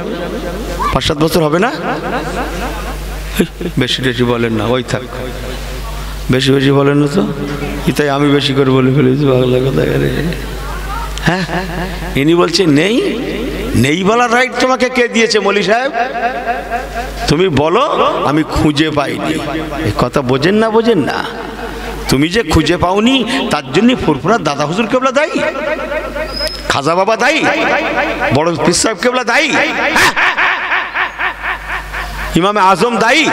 5-7 বছর হবে না? বেশি বেশি বলেন না, ওই থাক, বেশি বেশি বলেন না তো, তাই আমি বেশি করে বলে ফেলেছি বাংলা কথা। হ্যাঁ, ইনি বলছে নেই, নেই বলার রাইট তোমাকে কে দিয়েছে মৌলী সাহেব? তুমি বলো আমি খুঁজে পাইনি। এই কথা বোঝেন না, বোঝেন না? তুমি যে খুঁজে পাওনি তার জন্য ফুরফুরা দাদা হুজুর কেবলা দায়ী, খাজা বাবা দায়ী, বড় পীর সাহেব কেবলা দায়ী, ইমামে আজম দায়ী?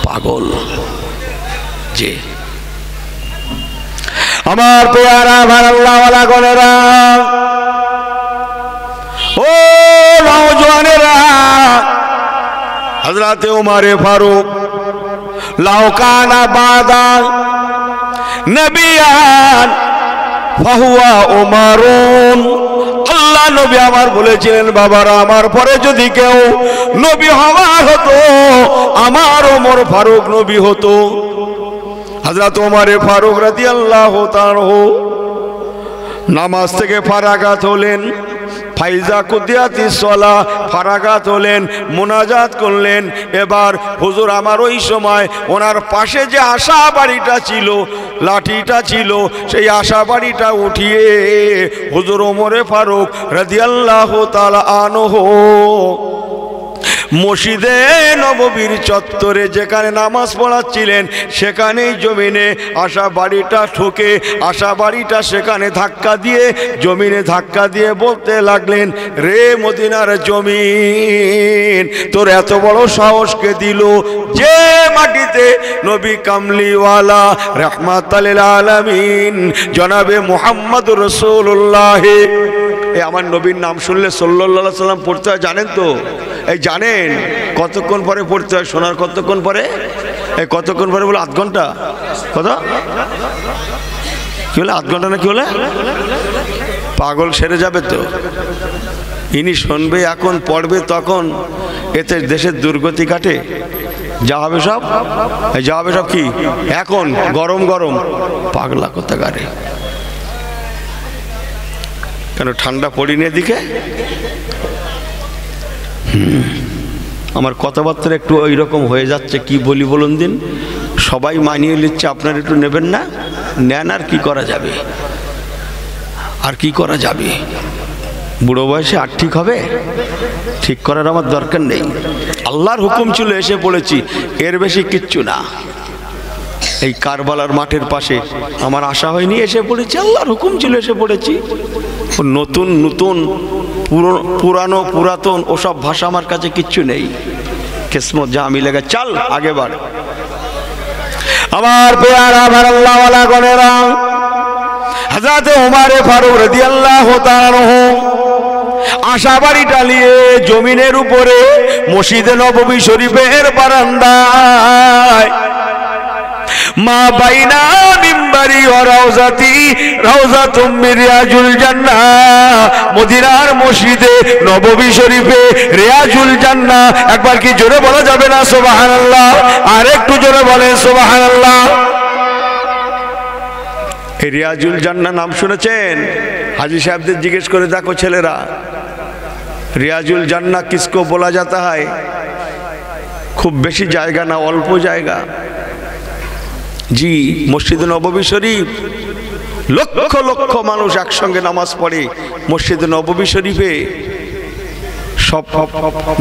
পাগল। যে আমার পেয়ারা আমার আল্লাহওয়ালা গণেরা, ও নওজওয়ানেরা, হযরত ওমর ফারুক লাউ কানা বাদা নবিয়ান ফাহুয়া ওমরুন। আল্লাহ নবী আমার বলেছিলেন, বাবারা আমার পরে যদি কেউ নবী হওয়ার হতো, আমার ওমর ফারুক নবী হতো। হযরত ওমর ফারুক রাদিয়াল্লাহু তাআলা আনহু নামাজ থেকে ফারাগাত হলেন, ফাইজা কুদিয়াতিস সালাহ ফারাগাত হলেন, মুনাজাত করলেন। এবার হুজুর আমার ওই সময় ওনার পাশে যে আশা বাড়িটা ছিল, লাঠিটা ছিল, সেই আশা বাড়িটা উঠিয়ে হুজুর ওমর ফারুক রাদিয়াল্লাহু তাআলা আনহু মসজিদে নববীর চত্বরে যেখানে নামাজ পড়াচ্ছিলেন সেখানেই জমিনে আশা বাড়িটা ঠুকে, আশা বাড়িটা সেখানে ধাক্কা দিয়ে, জমিনে ধাক্কা দিয়ে বলতে লাগলেন, রে মদিনার জমিন, তোর এত বড় সাহসকে দিল যে মাটিতে নবী কামলিওয়ালা রাহমাতাল লিল আলামিন জনাবে মুহাম্মদুর রাসূলুল্লাহ এই আমার নবীর নাম শুনলে সাল্লাল্লাহু আলাইহি সাল্লাম পড়তে হয় জানেন তো? এই জানেন কতক্ষণ পরে পড়তে হয়? শোনার কতক্ষণ পরে? এই কতক্ষণ পরে বলে? আধ ঘন্টা। কত কি বলে? আধ ঘন্টা না কি বলে? পাগল সেরে যাবে তো। ইনি শুনবে এখন, পড়বে তখন, এতে দেশের দুর্গতি কাটে। যা হবে সব, যা হবে সব কি এখন গরম গরম পাগলা কোথাকারে। কেন ঠান্ডা পড়িনি এদিকে? আমার কথাবার্তা একটু ওই রকম হয়ে যাচ্ছে, কি বলি বলুন দিন। সবাই মানিয়ে নিচ্ছে, আপনারা একটু নেবেন না? নেন, আর কি করা যাবে? আর কি করা যাবে? বুড়ো বয়সে আর ঠিক হবে? ঠিক করার আমার দরকার নেই। আল্লাহর হুকুম ছিল, এসে পড়েছি, এর বেশি কিচ্ছু না। এই কারবালার মাঠের পাশে আমার আশা হয়নি, এসে পড়েছি। আল্লাহর হুকুম ছিল, এসে পড়েছি। নতুন নতুন পুরানো পুরাতন ওসব ভাষা আমার কাছে কিচ্ছু নেই। কিসমত যা মিলেগা, চল আগে বাড়। আমার পেয়ারা আল্লাহ ওয়ালা গনেরা, হযরত ওমর ফারুক রাদিয়াল্লাহু তাআলা আনহু আশা বাড়ি টালিয়ে জমিনের উপরে মসজিদে নববী শরীফের বারান্দায় মা বাইনা মিম্বারি ওয়া রাউজাতি রাউজাতুম মিন রিয়াজুল জান্নাহ, মদিনার মসজিদে নববী শরীফে রিয়াজুল জান্নাহ। একবার কি জোরে বলা যাবে না সুবহানাল্লাহ? আর একটু জোরে বলেন সুবহানাল্লাহ। এই রিয়াজুল জান্নাহ নাম শুনেছেন? হাজী সাহেবদের জিজ্ঞেস করে দেখো ছেলেরা, রিয়াজুল জান্নাহ কিসকো বলা যাতা হয়? খুব বেশি জায়গা না, অল্প জায়গা। জি, মসজিদে নববী শরীফ, লক্ষ লক্ষ মানুষ একসঙ্গে নামাজ পড়ে মসজিদে নববী শরীফে। সব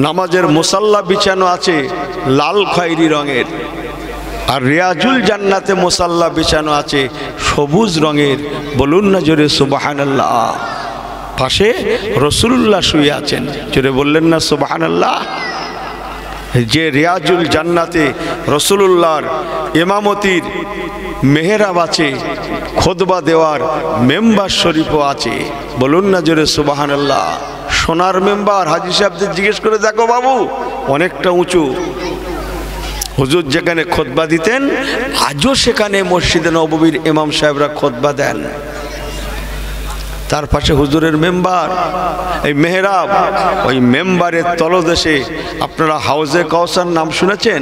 নামাজের মুসাল্লা বিছানো আছে লাল খয়েরি রঙের, আর রিয়াজুল জান্নাতে মুসাল্লা বিছানো আছে সবুজ রঙের। বলুন না জোরে সুবহানাল্লাহ। পাশে রাসূলুল্লাহ শুয়ে আছেন, জোরে বললেন না সুবহানাল্লাহ। যে রিয়াজুল জান্নাতে রাসূলুল্লাহর ইমামতির মেহরাব আছে, খুতবা দেওয়ার মেম্বার শরীফও আছে। বলুন না জোরে সুবহানাল্লাহ। সোনার মেম্বার। হাজী সাহেবদের জিজ্ঞেস করে দেখো বাবু, অনেকটা উঁচু। হুজুর যেখানে খুতবা দিতেন, আজও সেখানে মসজিদে নববীর ইমাম সাহেবরা খুতবা দেন। তার পাশে হুজুরের মেম্বার, এই মেহরাব। ওই মেম্বারের তলদেশে আপনারা হাউজে কাউসার নাম শুনেছেন?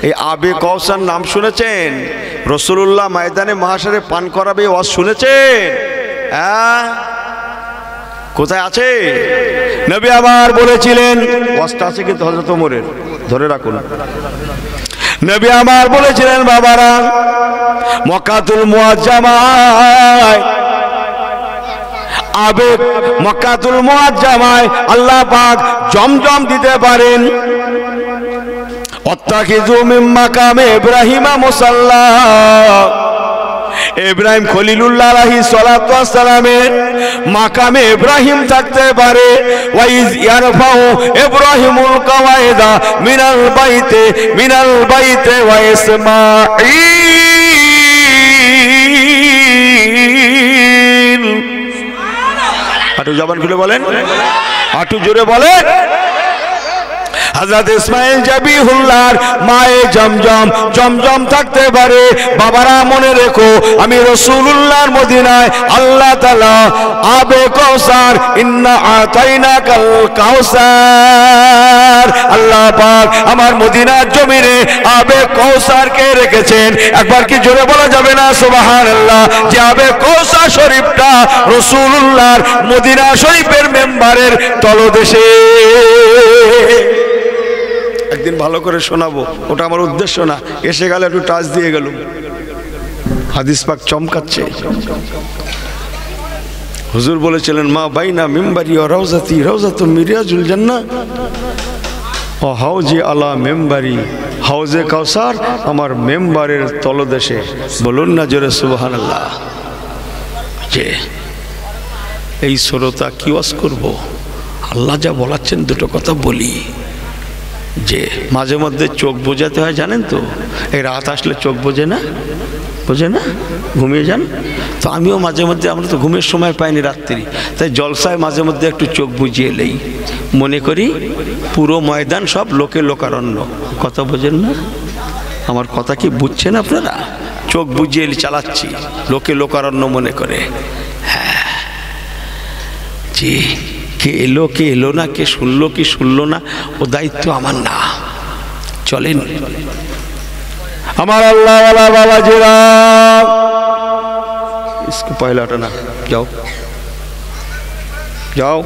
এই আবে কাউসার নাম শুনেছেন? রাসূলুল্লাহ ময়দানে মাহশারে পান করাবে, ওয়াজ শুনেছেন? হ্যাঁ, কোথায় আছে? নবী আবার বলেছিলেন, ওয়াজটা আছে কিন্তু হযরত ওমরের, ধরে রাখুন। নবী আমার বলেছিলেন, বাবারা, মক্কাতুল মুআজ্জামায়, আবে মক্কাতুল মুআজ্জামায় আল্লাহ পাক জমজম দিতে পারেন। ওয়াত্তাখিযু মিন মাকামে ইব্রাহিম মুসাল্লা, ইব্রাহিম খলিলুল্লাহ আলাইহিস সালাতু ওয়াস সালামের মাকামে ইব্রাহিম থাকতে পারে। ওয়াইজ ইয়ারফাউ ইব্রাহিমুল কাওয়াইদা মিনাল বাইতে ওয়া ইসমাঈল। হাঁটু জবান খুলে বলেন, হাঁটু জোরে বলেন। হযরত ইসমাঈল জাবিহুল্লাহর মায়ে জমজম, জমজম থাকতে পারে। বাবারা মনে রেখো, আমি রাসূলুল্লাহর মদিনায় আল্লাহ তাআলা আবে কাউসার, ইন্না আতাইনাকাল কাউসার, আল্লাহ পাক আমার মদিনার জমিনে আবে কাউসারকে রেখেছেন। একবার কি জোরে বলা যাবে না সুবহানাল্লাহ? যে আবে কাউসার শরীফটা রাসূলুল্লাহর মদিনা শরীফের মেম্বারের তলদেশে। একদিন ভালো করে শোনাবো, ওটা আমার উদ্দেশ্য না। এসে গেলে একটু টাচ দিয়ে গেল। হাদিস পাক চমকাচ্ছে। হুজুর বলেছিলেন, মা বাইনা মিম্বারি ওয়া রাউজাতি রাউজাতুম মিন রিয়াজিল জান্নাহ ও হাউজি আলা মেম্বারি, হাউজে কাউসার আমার মেম্বারের তলদেশে। বলুন না জোরে সুবহানাল্লাহ। যে এই শ্রোতা কি ওয়াজ করব, আল্লাহ যা বলাচ্ছেন দুটো কথা বলি। যে মাঝে মধ্যে চোখ বোঝাতে হয়, জানেন তো? এই রাত আসলে চোখ বোঝে না, বোঝে না, ঘুমিয়ে যান। তো আমিও মাঝে মধ্যে, আমরা তো ঘুমের সময় পাইনি রাত্রি, তাই জলসায় মাঝে মধ্যে একটু চোখ বুঝিয়ে নেই, মনে করি পুরো ময়দান সব লোকে লোকারণ্য। কথা বোঝেন না? আমার কথা কি বুঝছেন আপনারা? চোখ বুঝিয়ে চালাচ্ছি, লোকে লোকারণ্য মনে করে। হ্যাঁ জি, কে এলো না, কে শুনলো কি শুনলো না, ও দায়িত্ব আমার না। চলেন আমার আল্লাহওয়ালা বাবাজিরা, इसको पहले हटाना, जाओ जाओ।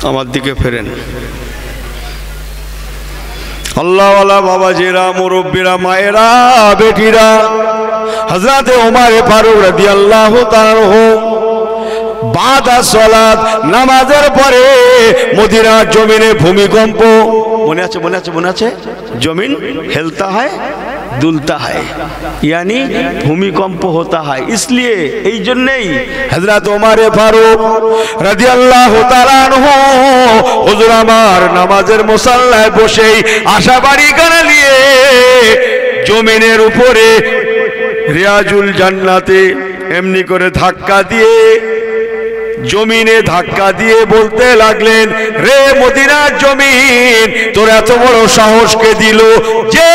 আমার দিকে ফেরেন। আল্লাহওয়ালা বাবাজিরা, মুরব্বীরা, মায়েরা, বেটিরা, হযরত ওমর ফারুক রাদিয়াল্লাহু তাআলা বাদা সালাত, নামাজের পরে মদিনার জমিনে ভূমিকম্প, মনে আছে মনে আছে মনে আছে, জমিন হেলতা হয় দুলতা হয়, यानी ভূমিকম্প হতা হয়। इसलिए এই জন্যই হযরত ওমর ফারুক রাদিয়াল্লাহু তাআলা আনহু হুজুর আমার নামাজের মুসাল্লায় বসেই আশাবাড়ি গানা নিয়ে জমিনের উপরে রিয়াজুল জান্নাতে এমনি করে ধাক্কা দিয়ে, জমিনে ধাক্কা দিয়ে বলতে লাগলেন, রে মদিনার জমিন, তোর এত বড় সাহস কে দিল যে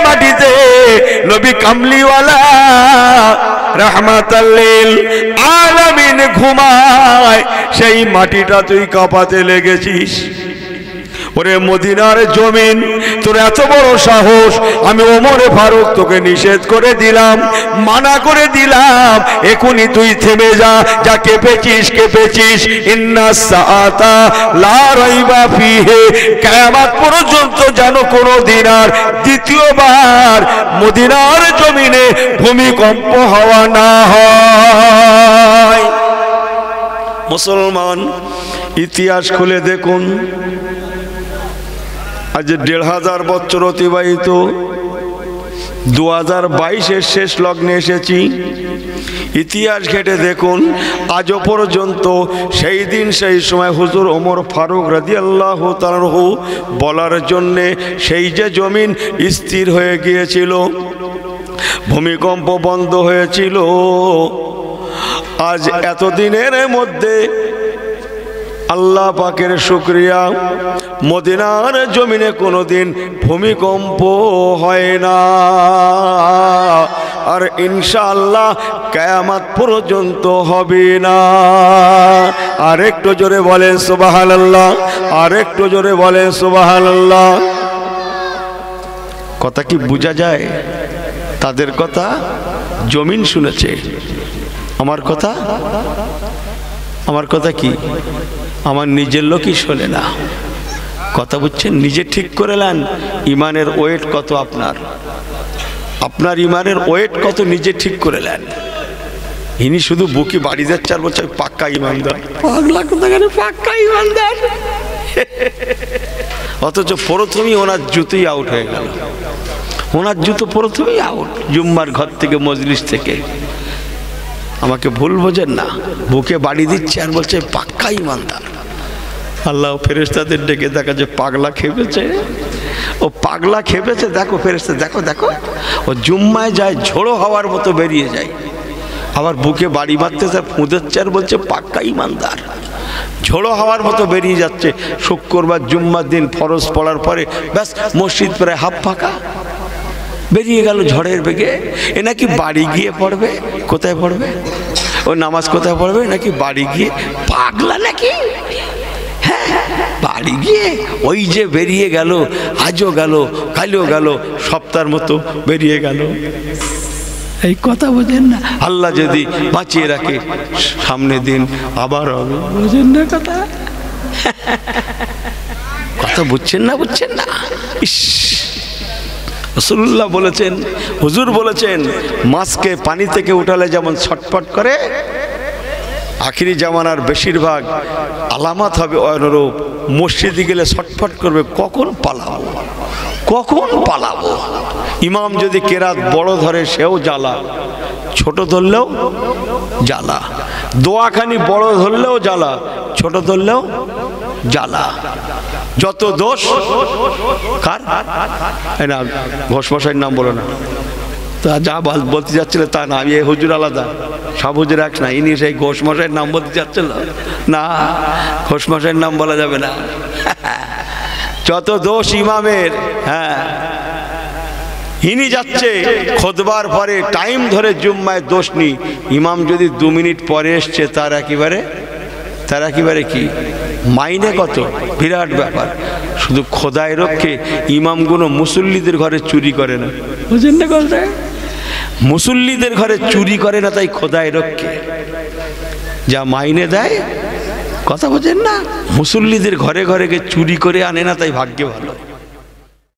মাটিতে নবী কামলিওয়ালা রাহমাতাল লিল আলামিন ঘুমায়, সেই মাটিটা তুই কাঁপাতে লেগেছিস। ওরে মদিনার জমিন, তোর এত বড় সাহস, আমি ওমর ফারুক তোকে নিষেধ করে দিলাম, মানা করে দিলাম, এখনই তুই থেমে যা, যা কেঁপেছিস। ইন্নাস সাআতা লা রাইবা ফিহি, কিয়ামত পর্যন্ত যেন কোনোদিন আর দ্বিতীয়বার মদিনার জমিনে ভূমিকম্প হওয়া না হয়। মুসলমান, ইতিহাস খুলে দেখুন, আজ ১৫০০ বছর অতিবাহিত, 2022-এর শেষ লগ্নে এসেছি। ইতিহাস ঘেটে দেখুন, আজও পর্যন্ত সেই দিন সেই সময় হুজুর ওমর ফারুক রাদিয়াল্লাহু তাআলা আনহু বলার জন্যে সেই যে জমিন স্থির হয়ে গিয়েছিল, ভূমিকম্প বন্ধ হয়েছিল, আজ এতদিনের মধ্যে আল্লাহ পাকের শুকরিয়া, মদিনার জমিনে কোনোদিন ভূমিকম্প হয় না, আর ইনশাআল্লাহ কিয়ামত পর্যন্ত হবে না। আর একটু জোরে বলেন সুবহানাল্লাহ, আর একটু জোরে বলেন সুবহানাল্লাহ। কথা কি বোঝা যায়? তাদের কথা জমিন শুনেছে, আমার কথা কি আমার নিজের লোকই শোনে না। কথা বুঝছেন? নিজে ঠিক করে নেন ইমানের ওয়েট কত, আপনার ইমানের ওয়েট কত, নিজে ঠিক করে নেন। ইনি শুধু বুকি বাড়ি যাচ্ছে আর বলছে পাক্কা ইমানদার, পাক্কা ইমানদার, অথচ প্রথমেই ওনার জুতোই আউট হয়ে গেল, ওনার জুতো প্রথমেই আউট, জুম্মার ঘর থেকে, মজলিস থেকে। আমাকে ভুল বোঝেন না, বুকে বাড়ি দিচ্ছে আর বলছে পাক্কা ইমানদার। আল্লাহ ফেরেশতাদের ডেকে দেখা যে পাগলা খেপেছে, ও পাগলা খেপেছে, দেখো ফেরেশতা, দেখো ও জুম্মায় যায় ঝোড়ো হওয়ার মতো বেরিয়ে যায়, আবার বুকে বাড়ি মারতে স্যার ফুঁদেচ্ছে আর বলছে পাক্কা ইমানদার, ঝোড়ো হওয়ার মতো বেরিয়ে যাচ্ছে। শুক্রবার জুম্মার দিন ফরজ পড়ার পরে ব্যাস মসজিদ প্রায় হাফ ফাঁকা, বেরিয়ে গেল ঝড়ের বেগে। এ নাকি বাড়ি গিয়ে পড়বে, কোথায় পড়বে ও নামাজ, কোথায় পড়বে নাকি বাড়ি গিয়ে, পাগলা নাকি, হ্যাঁ বাড়ি গিয়ে ওই যে বেরিয়ে গেল, আজও গেল, কালও গেল, সপ্তাহের মতো বেরিয়ে গেল। এই কথা বোঝেন না? আল্লাহ যদি বাঁচিয়ে রাখে সামনে দিন আবার হবে, বোঝেন না কথা? কথা বুঝছেন না? ইস রাসূলুল্লাহ বলেছেন, হুজুর বলেছেন, মাছকে পানি থেকে উঠালে যেমন ছটফট করে, আখিরি জামানার বেশিরভাগ আলামত হবে অনুরূপ। মসজিদে গেলে ছটফট করবে, কখন পালাবো, কখন পালাবো। ইমাম যদি কেরাত বড় ধরে সেও জ্বালা, ছোট ধরলেও জ্বালা। দোয়াখানি বড় ধরলেও জ্বালা, ছোট ধরলেও জ্বালা। যত দোষ কার না, ঘোষমশাইয়ের নাম বলো না, তা যা বলতে যাচ্ছিল তা না, আমি এই হুজুর আলাদা, সব হুজুর এক না। ইনি সেই ঘোষমশাইয়ের নাম বলতে যাচ্ছিল না, ঘোষমশাইয়ের নাম বলা যাবে না। যত দোষ ইমামের, হ্যাঁ, ইনি যাচ্ছে খুতবার পরে টাইম ধরে জুম্মায় দোষ নি, ইমাম যদি 2 মিনিট পরে এসছে তার একেবারে কি মাইনে কত, বিরাট ব্যাপার। শুধু খোদায় রক্ষে ইমামগুলো মুসল্লিদের ঘরে চুরি করে না, বুঝেন না কথা, মুসল্লিদের ঘরে চুরি করে না, তাই খোদায় রক্ষে যা মাইনে দেয়, কথা বোঝেন না, মুসল্লিদের ঘরে ঘরে চুরি করে আনে না, তাই ভাগ্যে ভালো।